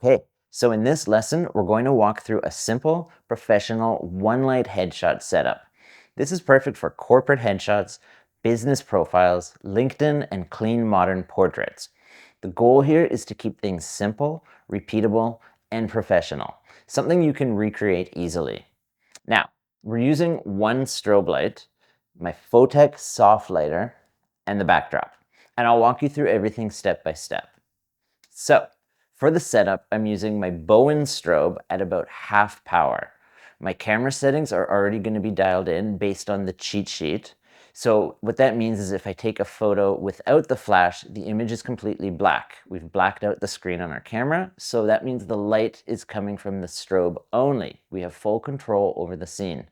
Okay, so in this lesson, we're going to walk through a simple, professional one-light headshot setup. This is perfect for corporate headshots, business profiles, LinkedIn, and clean modern portraits. The goal here is to keep things simple, repeatable, and professional, something you can recreate easily. Now, we're using one strobe light, my Photech soft lighter, and the backdrop, and I'll walk you through everything step by step. So, for the setup, I'm using my Bowen strobe at about half power. My camera settings are already going to be dialed in based on the cheat sheet. So what that means is if I take a photo without the flash, the image is completely black. We've blacked out the screen on our camera, so that means the light is coming from the strobe only. We have full control over the scene.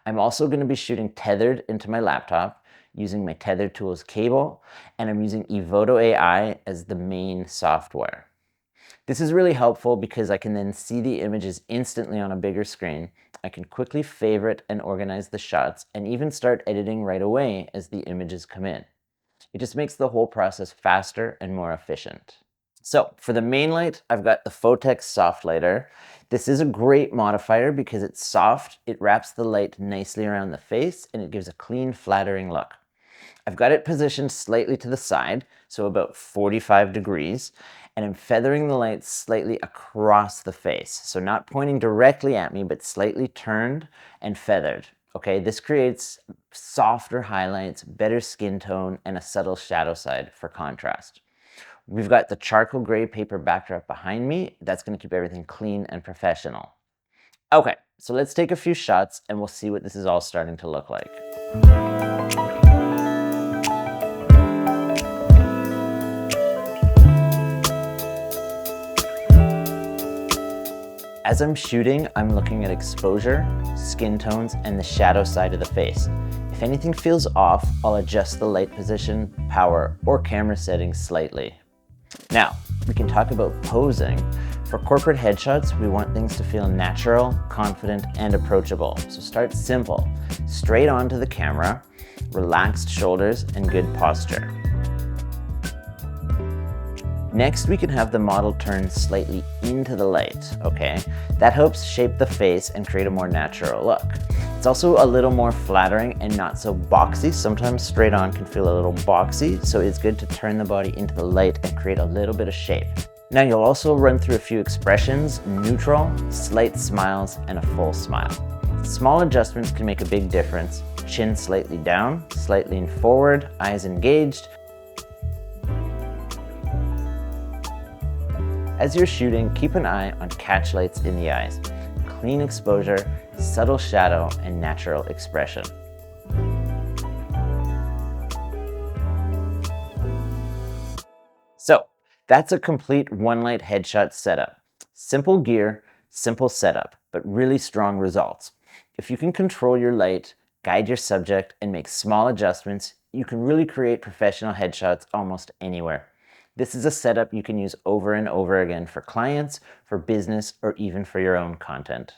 I'm also going to be shooting tethered into my laptop using my Tethered Tools cable, and I'm using Evoto AI as the main software. This is really helpful because I can then see the images instantly on a bigger screen. I can quickly favorite and organize the shots and even start editing right away as the images come in. It just makes the whole process faster and more efficient. So for the main light, I've got the Photech soft lighter. This is a great modifier because it's soft, it wraps the light nicely around the face, and it gives a clean, flattering look. I've got it positioned slightly to the side, so about 45 degrees, and I'm feathering the light slightly across the face. So not pointing directly at me, but slightly turned and feathered. Okay, this creates softer highlights, better skin tone, and a subtle shadow side for contrast. We've got the charcoal gray paper backdrop behind me. That's going to keep everything clean and professional. Okay, so let's take a few shots and we'll see what this is all starting to look like. As I'm shooting, I'm looking at exposure, skin tones, and the shadow side of the face. If anything feels off, I'll adjust the light position, power, or camera settings slightly. Now, we can talk about posing. For corporate headshots, we want things to feel natural, confident, and approachable. So start simple. Straight onto the camera, relaxed shoulders, and good posture. Next, we can have the model turn slightly into the light, okay? That helps shape the face and create a more natural look. It's also a little more flattering and not so boxy. Sometimes straight on can feel a little boxy, so it's good to turn the body into the light and create a little bit of shape. Now you'll also run through a few expressions: neutral, slight smiles, and a full smile. Small adjustments can make a big difference. Chin slightly down, slight lean forward, eyes engaged. As you're shooting, keep an eye on catch lights in the eyes, clean exposure, subtle shadow, and natural expression. So that's a complete one-light headshot setup. Simple gear, simple setup, but really strong results. If you can control your light, guide your subject, and make small adjustments, you can really create professional headshots almost anywhere. This is a setup you can use over and over again for clients, for business, or even for your own content.